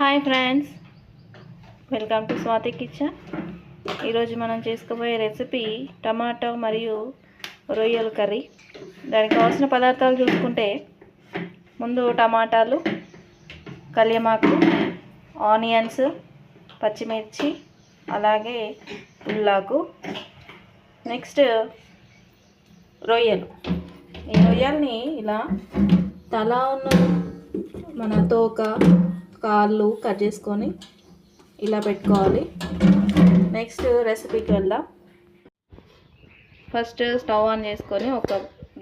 Hi friends, welcome to Swathi kitchen. ఈరోజు మనం చేసుకోబోయే రెసిపీ టమాటో మరియు రొయ్యల కర్రీ. దానికి కావాల్సిన పదార్థాలు చూసుకుంటే ముందు టమాటాలు, కళ్యమాకు, ఆనియన్స్, పచ్చిమిర్చి, అలాగే ఉల్లాకు, నెక్స్ట్ రొయ్యలు. ఈ రొయ్యల్ని ఇలా తల ఉన్న మన తోక, కాళ్ళు కట్ చేసుకొని ఇలా పెట్టుకోవాలి. నెక్స్ట్ రెసిపీకి వెళ్దాం. ఫస్ట్ స్టవ్ ఆన్ చేసుకొని ఒక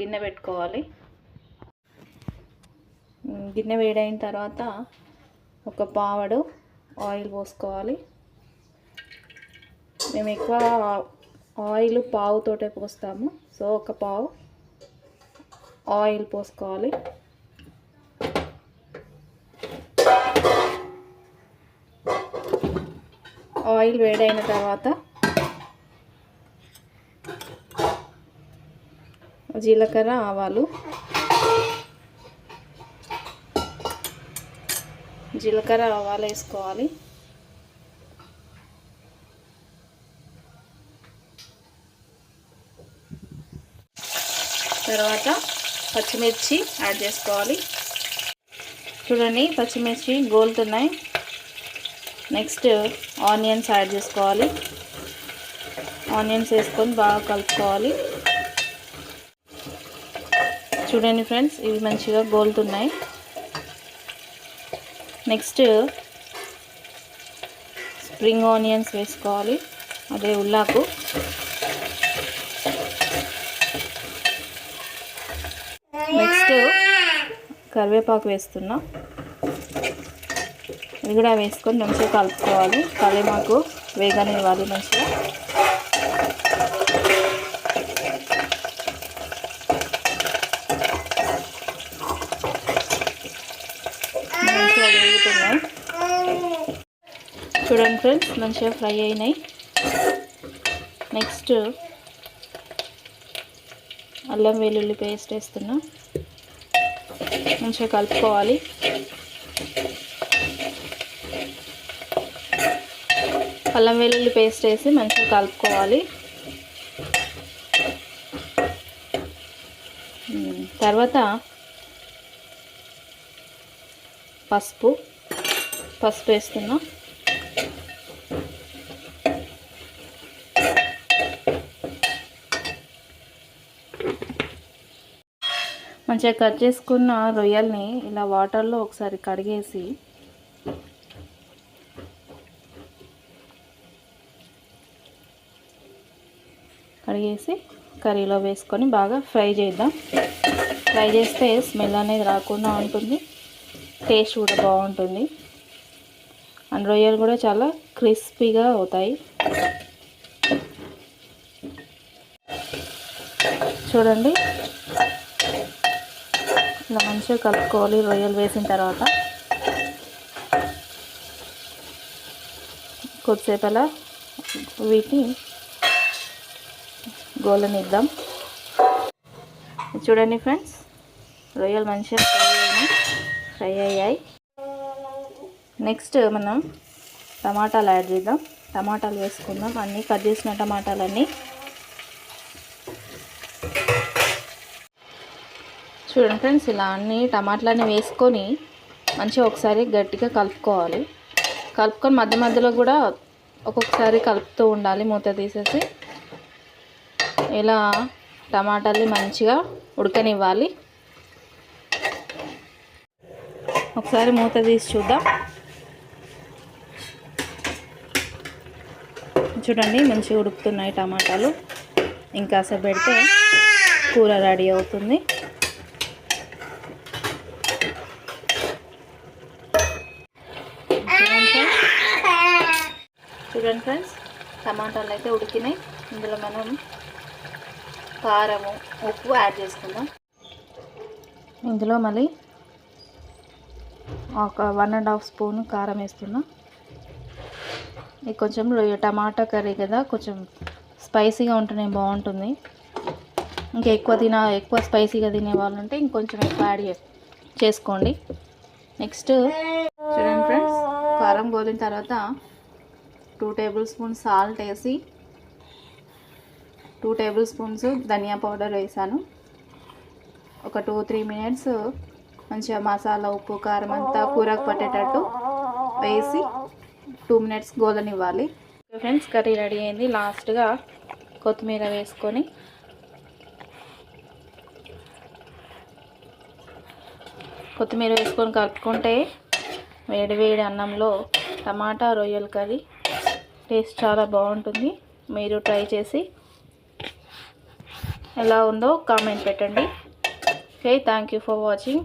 గిన్నె పెట్టుకోవాలి. గిన్నె వేడైన తర్వాత ఒక పావడు ఆయిల్ పోసుకోవాలి. మేము ఎక్కువ ఆయిల్ పావుతోటే పోస్తాము, సో ఒక పావు ఆయిల్ పోసుకోవాలి. ఆయిల్ వేడైన తర్వాత జీలకర్ర, ఆవాలు, వేసుకోవాలి. తర్వాత పచ్చిమిర్చి యాడ్ చేసుకోవాలి. చూడండి, పచ్చిమిర్చి గోలుతున్నాయి. నెక్స్ట్ ఆనియన్స్ యాడ్ చేసుకోవాలి. ఆనియన్స్ వేసుకొని బాగా కలుపుకోవాలి. చూడండి ఫ్రెండ్స్, ఇవి మంచిగా గోలుతున్నాయి. నెక్స్ట్ స్ప్రింగ్ ఆనియన్స్ వేసుకోవాలి, అదే ఉల్లాకు. నెక్స్ట్ కరివేపాకు వేస్తున్నా, ఇది కూడా వేసుకొని మంచిగా కలుపుకోవాలి. కరివేపాకు వేగనివ్వాలి మంచిగా. మంచిగా వేగుతున్నాయి. చూడండి ఫ్రెండ్స్, మంచిగా ఫ్రై అయినాయి. నెక్స్ట్ అల్లం వెల్లుల్లి పేస్ట్ వేస్తున్నా, మంచిగా కలుపుకోవాలి. అల్లం వెల్లుల్లి పేస్ట్ వేసి మంచిగా కలుపుకోవాలి. తర్వాత పసుపు వేస్తున్నా. మంచిగా కట్ చేసుకున్న రొయ్యల్ని ఇలా వాటర్లో ఒకసారి కడిగేసి కర్రీలో వేసుకొని బాగా ఫ్రై చేద్దాం. ఫ్రై చేస్తే స్మెల్ అనేది రాకుండా ఉంటుంది, టేస్ట్ కూడా బాగుంటుంది. అండ్ రొయ్యలు కూడా చాలా క్రిస్పీగా అవుతాయి. చూడండి, ఇలా మంచిగా కలుపుకోవాలి. రొయ్యలు వేసిన తర్వాత కొద్దిసేపు అలా వీటిని గోలనిద్దాం. చూడండి ఫ్రెండ్స్, రొయ్యలు మంచిగా ఫ్రై అయ్యాయి. నెక్స్ట్ మనం టమాటాలు యాడ్ చేద్దాం. టమాటాలు వేసుకుందాం, అన్నీ కట్ చేసిన టమాటాలన్నీ. చూడండి ఫ్రెండ్స్, ఇలా అన్ని టమాటాలన్నీ వేసుకొని మంచిగా ఒకసారి గట్టిగా కలుపుకోవాలి. కలుపుకొని మధ్య మధ్యలో కూడా ఒక్కొక్కసారి కలుపుతూ ఉండాలి, మూత తీసేసి. ఇలా టమాటాలు మంచిగా ఉడకనివ్వాలి. ఒకసారి మూత తీసి చూద్దాం. చూడండి, మంచిగా ఉడుకుతున్నాయి టమాటాలు. ఇంకాసేపు పెడితే కూర రెడీ అవుతుంది. చూడండి ఫ్రెండ్స్, టమాటాలు అయితే ఉడికినాయి. ఇందులో మనం కారము, ఉప్పు యాడ్ చేసుకుందాం. ఇందులో మళ్ళీ ఒక 1.5 స్పూన్ కారం వేస్తున్నాం. ఇది కొంచెం టమాటా కర్రీ కదా, కొంచెం స్పైసీగా ఉంటేనే బాగుంటుంది. ఇంకా ఎక్కువ స్పైసీగా తినే వాళ్ళంటే ఇంకొంచెం ఎక్కువ యాడ్ చేసుకోండి. నెక్స్ట్ చూడండి ఫ్రెండ్స్, కారం గోలిన తర్వాత 2 టేబుల్ స్పూన్స్ సాల్ట్ వేసి 2 టేబుల్ స్పూన్స్ ధనియా పౌడర్ వేసాను. ఒక 2-3 మినిట్స్ మంచిగా మసాలా ఉప్పు కారం అంతా కూరకు పట్టేటట్టు వేసి 2 మినిట్స్ గోలనివ్వాలి. ఫ్రెండ్స్ కర్రీ రెడీ అయింది. లాస్ట్గా కొత్తిమీర వేసుకొని కలుపుకుంటే వేడి వేడి అన్నంలో టమాటా రొయ్యల కర్రీ టేస్ట్ చాలా బాగుంటుంది. మీరు ట్రై చేసి ఎలా ఉందో కామెంట్ పెట్టండి. Okay, thank you for watching.